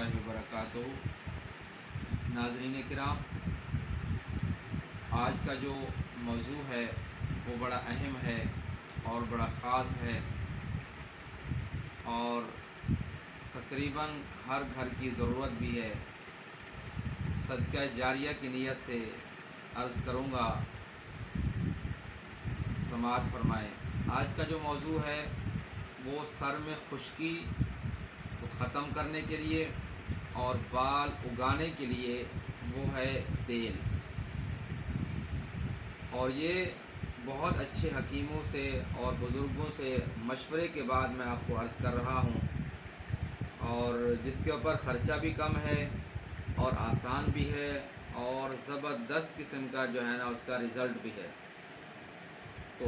रहमतुल्लाहि व बरकातुहू। नाज़रीन किराम, आज का जो मौजू है वो बड़ा अहम है और बड़ा ख़ास है और तकरीबन हर घर की ज़रूरत भी है। सदका जारिया की नीयत से अर्ज़ करूँगा, समाअत फ़रमाएँ। आज का जो मौजू है वो सर में खुश्की को ख़त्म करने के लिए और बाल उगाने के लिए वो है तेल। और ये बहुत अच्छे हकीमों से और बुज़ुर्गों से मशवरे के बाद मैं आपको अर्ज़ कर रहा हूँ, और जिसके ऊपर ख़र्चा भी कम है और आसान भी है और ज़बरदस्त किस्म का जो है ना उसका रिज़ल्ट भी है। तो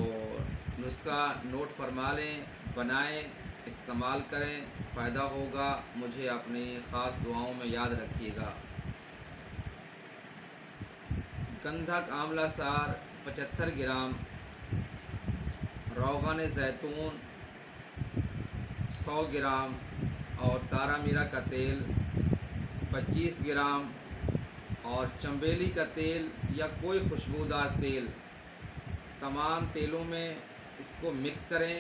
नुस्खा नोट फरमा लें, बनाएं, इस्तेमाल करें, फ़ायदा होगा। मुझे अपनी ख़ास दुआओं में याद रखिएगा। गंधक आंवला सार 75 ग्राम, रोग़न ज़ैतून 100 ग्राम और तारा मीरा का तेल 25 ग्राम और चंबेली का तेल या कोई खुशबूदार तेल, तमाम तेलों में इसको मिक्स करें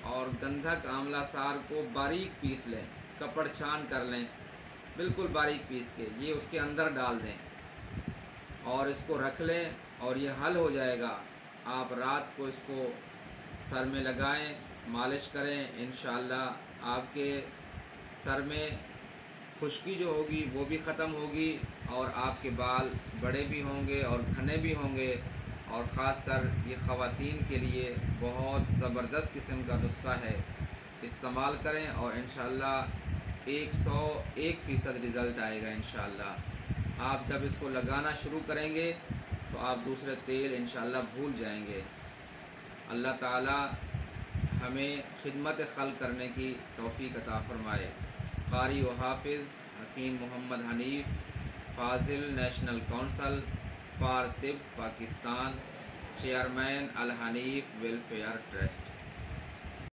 और गंधक आंवला सार को बारीक पीस लें, कपड़ छान कर लें, बिल्कुल बारीक पीस के ये उसके अंदर डाल दें और इसको रख लें और ये हल हो जाएगा। आप रात को इसको सर में लगाएं, मालिश करें, इंशाअल्लाह आपके सर में खुश्की जो होगी वो भी ख़त्म होगी और आपके बाल बड़े भी होंगे और घने भी होंगे। और ख़ासकर ये ख़वातीन के लिए बहुत ज़बरदस्त किस्म का नुस्खा है। इस्तेमाल करें और इंशाअल्लाह 101% रिज़ल्ट आएगा इंशाअल्लाह। आप जब इसको लगाना शुरू करेंगे तो आप दूसरे तेल इंशाअल्लाह भूल जाएंगे। अल्लाह ताला हमें खिदमत खल्क़ करने की तौफ़ीक़ अता फ़रमाए। क़ारी व हाफ़िज़ हकीम मोहम्मद हनीफ़, फ़ाज़िल, नेशनल काउंसिल फ़ॉर तिब Pakistan, chairman Al Hanif welfare trust.